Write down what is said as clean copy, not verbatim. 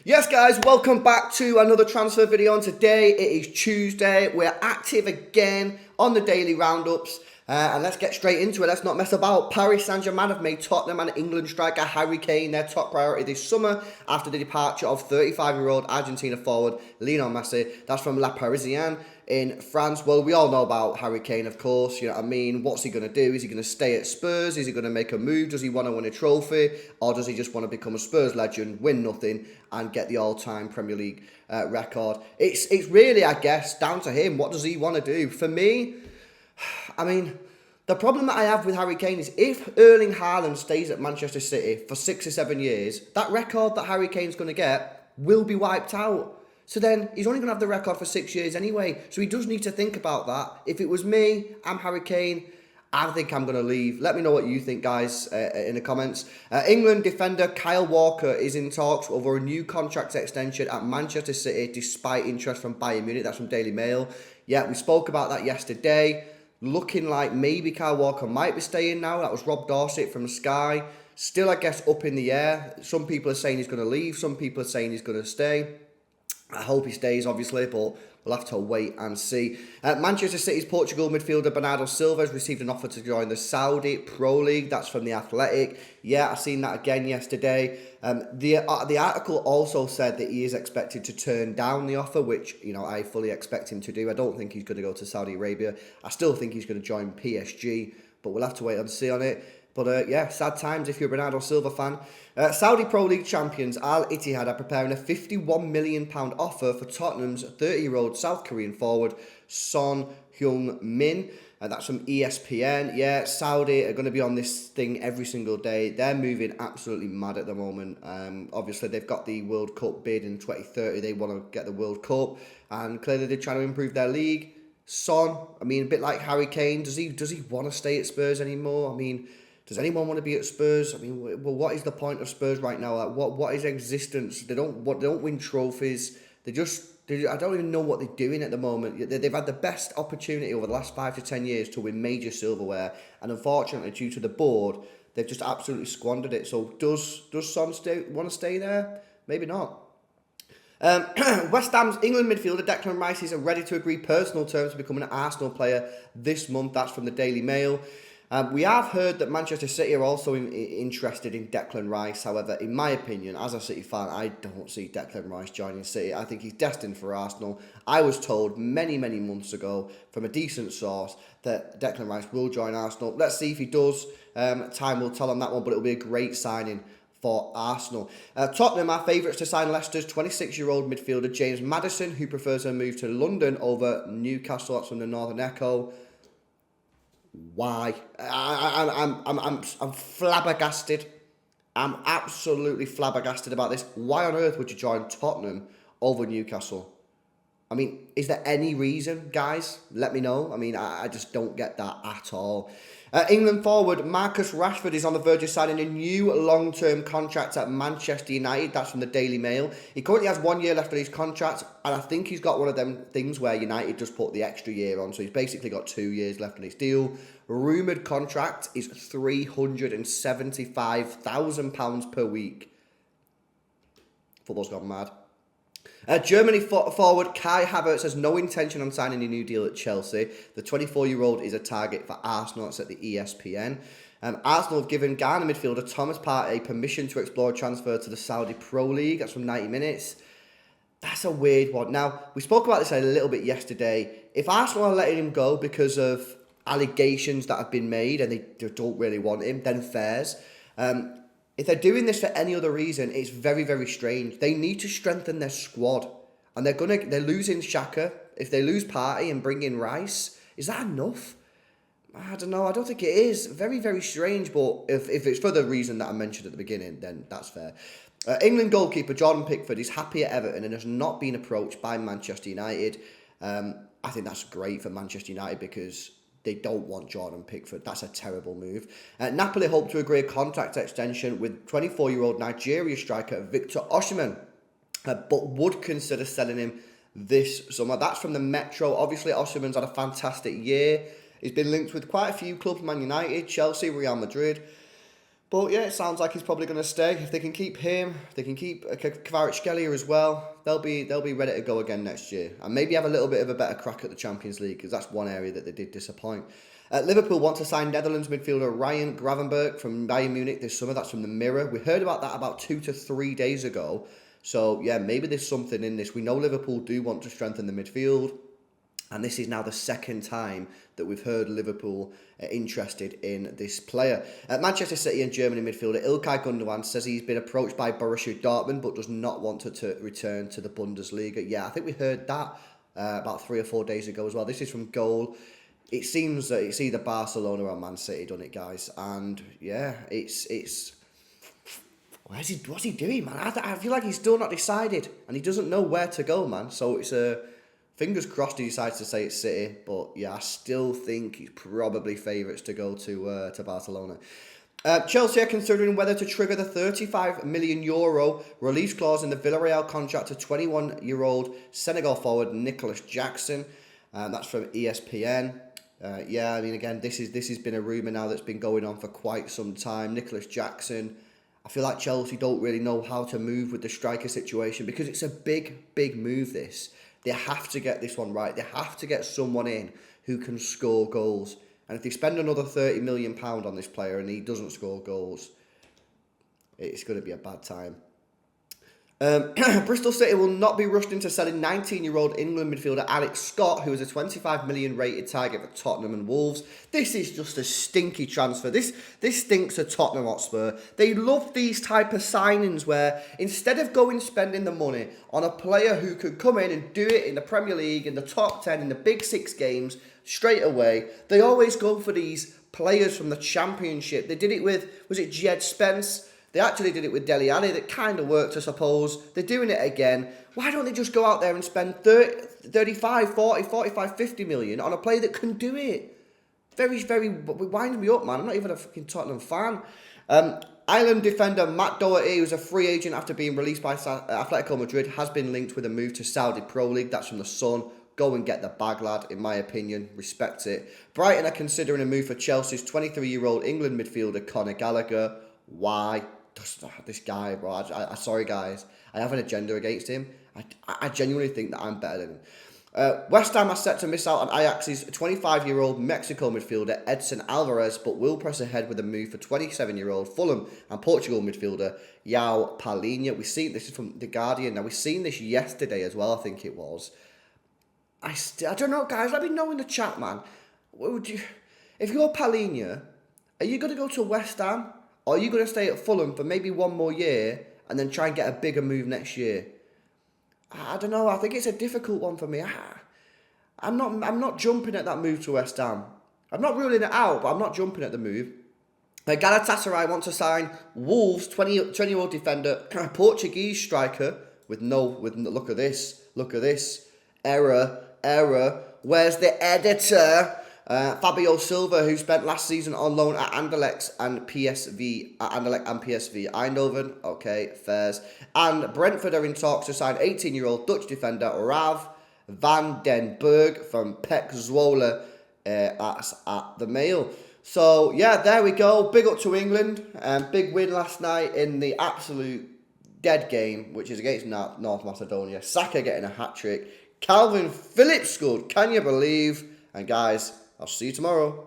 Yes, guys, welcome back to another transfer video. And today it is Tuesday. We're active again on the daily roundups. And let's get straight into it. Let's not mess about. Paris Saint-Germain have made Tottenham and England striker Harry Kane their top priority this summer after the departure of 35-year-old Argentina forward Lionel Messi. That's from La Parisienne in France. Well, we all know about Harry Kane, of course. You know what I mean? What's he going to do? Is he going to stay at Spurs? Is he going to make a move? Does he want to win a trophy? Or does he just want to become a Spurs legend, win nothing, and get the all-time Premier League record? It's really, I guess, down to him. What does he want to do? For me, I mean, the problem that I have with Harry Kane is if Erling Haaland stays at Manchester City for 6 or 7 years, that record that Harry Kane's going to get will be wiped out. So then he's only going to have the record for 6 years anyway. So he does need to think about that. If it was me, I'm Harry Kane, I think I'm going to leave. Let me know what you think, guys, in the comments. England defender Kyle Walker is in talks over a new contract extension at Manchester City despite interest from Bayern Munich. That's from Daily Mail. Yeah, we spoke about that yesterday. Looking like maybe Kyle Walker might be staying now. That was Rob Dorset from Sky. Still, I guess, up in the air. Some people are saying he's going to leave. Some people are saying he's going to stay. I hope he stays, obviously, but we'll have to wait and see. Manchester City's Portugal midfielder Bernardo Silva has received an offer to join the Saudi Pro League. That's from The Athletic. Yeah, I've seen that again yesterday. The article also said that he is expected to turn down the offer, which, you know, I fully expect him to do. I don't think he's going to go to Saudi Arabia. I still think he's going to join PSG, but we'll have to wait and see on it. But yeah, sad times if you're a Bernardo Silva fan. Saudi Pro League champions Al Ittihad are preparing a £51 million offer for Tottenham's 30-year-old South Korean forward Son Heung-min. That's from ESPN. Yeah, Saudi are going to be on this thing every single day. They're moving absolutely mad at the moment. Obviously, they've got the World Cup bid in 2030. They want to get the World Cup. And clearly, they're trying to improve their league. Son, I mean, a bit like Harry Kane. Does he want to stay at Spurs anymore? I mean, does anyone want to be at Spurs? I mean, well, what is the point of Spurs right now? Like, what is existence? They don't win trophies. I don't even know what they're doing at the moment. They've had the best opportunity over the last 5 to 10 years to win major silverware, and unfortunately, due to the board, they've just absolutely squandered it. So, does Son want to stay there? Maybe not. West Ham's England midfielder Declan Rice is ready to agree personal terms to become an Arsenal player this month. That's from the Daily Mail. We have heard that Manchester City are also interested in Declan Rice. However, in my opinion, as a City fan, I don't see Declan Rice joining City. I think he's destined for Arsenal. I was told many, many months ago from a decent source that Declan Rice will join Arsenal. Let's see if he does. Time will tell on that one, but it'll be a great signing for Arsenal. Tottenham are favourites to sign Leicester's 26-year-old midfielder James Maddison, who prefers a move to London over Newcastle. That's from the Northern Echo. Why? I'm flabbergasted. I'm absolutely flabbergasted about this. Why on earth would you join Tottenham over Newcastle? I mean, is there any reason, guys? Let me know. I mean, I just don't get that at all. England forward Marcus Rashford is on the verge of signing a new long-term contract at Manchester United. That's from the Daily Mail. He currently has 1 year left on his contract, and I think he's got one of them things where United just put the extra year on, so he's basically got 2 years left on his deal. Rumoured contract is £375,000 per week. Football's gone mad. Germany forward Kai Havertz has no intention on signing a new deal at Chelsea. The 24-year-old is a target for Arsenal. That's at the ESPN. Arsenal have given Ghana midfielder Thomas Partey permission to explore a transfer to the Saudi Pro League. That's from 90 Minutes. That's a weird one. Now, we spoke about this a little bit yesterday. If Arsenal are letting him go because of allegations that have been made and they don't really want him, then fairs. If they're doing this for any other reason, it's very, very strange. They need to strengthen their squad. And they're losing Xhaka. If they lose Partey and bring in Rice, is that enough? I don't know. I don't think it is. Very, very strange. But if it's for the reason that I mentioned at the beginning, then that's fair. England goalkeeper Jordan Pickford is happy at Everton and has not been approached by Manchester United. I think that's great for Manchester United because they don't want Jordan Pickford. That's a terrible move. Napoli hope to agree a contract extension with 24-year-old Nigeria striker Victor Osimhen, but would consider selling him this summer. That's from the Metro. Obviously, Osimhen's had a fantastic year. He's been linked with quite a few clubs, Man United, Chelsea, Real Madrid. But yeah, it sounds like he's probably going to stay. If they can keep him, they can keep Kvaratskhelia as well. They'll be ready to go again next year, and maybe have a little bit of a better crack at the Champions League, because that's one area that they did disappoint. Liverpool want to sign Netherlands midfielder Ryan Gravenberch from Bayern Munich this summer. That's from the Mirror. We heard about that about 2 to 3 days ago. So yeah, maybe there's something in this. We know Liverpool do want to strengthen the midfield. And this is now the second time that we've heard Liverpool interested in this player. Manchester City and Germany midfielder Ilkay Gundogan says he's been approached by Borussia Dortmund but does not want to return to the Bundesliga. Yeah, I think we heard that about 3 or 4 days ago as well. This is from Goal. It seems that it's either Barcelona or Man City, doesn't it, guys? And yeah, it's what's he doing, man? I feel like he's still not decided and he doesn't know where to go, man. So it's a... Fingers crossed he decides to say it's City, but yeah, I still think he's probably favourites to go to Barcelona. Chelsea are considering whether to trigger the €35 million release clause in the Villarreal contract to 21-year-old Senegal forward Nicholas Jackson. That's from ESPN. Yeah, I mean, again, this has been a rumour now that's been going on for quite some time. Nicholas Jackson, I feel like Chelsea don't really know how to move with the striker situation because it's a big move, this. They have to get this one right. They have to get someone in who can score goals. And if they spend another £30 million on this player and he doesn't score goals, it's going to be a bad time. Bristol City will not be rushed into selling 19-year-old England midfielder Alex Scott, who is a 25 million rated target for Tottenham and Wolves. This is just a stinky transfer. This stinks of Tottenham Hotspur. They love these type of signings where instead of going spending the money on a player who could come in and do it in the Premier League, in the top 10, in the big 6 games, straight away, they always go for these players from the Championship. They did it with, was it Jed Spence? They actually did it with Dele Alli. That kind of worked, I suppose. They're doing it again. Why don't they just go out there and spend 35, 40, 45, 50 million on a player that can do it? Very, winds me up, man. I'm not even a fucking Tottenham fan. Ireland defender Matt Doherty, who's a free agent after being released by Atletico Madrid, has been linked with a move to Saudi Pro League. That's from The Sun. Go and get the bag, lad, in my opinion. Respect it. Brighton are considering a move for Chelsea's 23-year-old England midfielder Conor Gallagher. Why? This guy, bro. Sorry, guys. I have an agenda against him. I genuinely think that I'm better than him. West Ham are set to miss out on Ajax's 25-year-old Mexico midfielder Edson Alvarez, but will press ahead with a move for 27-year-old Fulham and Portugal midfielder João Palhinha. We've seen this is from The Guardian. Now, we've seen this yesterday as well, I think it was. I don't know, guys. Let me know in the chat, man. If you're Palhinha, are you going to go to West Ham? Or are you going to stay at Fulham for maybe one more year and then try and get a bigger move next year? I don't know. I think it's a difficult one for me. I'm not jumping at that move to West Ham. I'm not ruling it out, but I'm not jumping at the move. Galatasaray want to sign Wolves 20-year-old defender, Portuguese striker with look at this error. Where's the editor? Fabio Silva, who spent last season on loan at Anderlecht and PSV Eindhoven. Okay, fairs. And Brentford are in talks to sign 18-year-old Dutch defender Rav van den Berg from PEC Zwolle at the Mail. So, yeah, there we go. Big up to England. Big win last night in the absolute dead game, which is against North Macedonia. Saka getting a hat-trick. Calvin Phillips scored. Can you believe? And, guys, I'll see you tomorrow.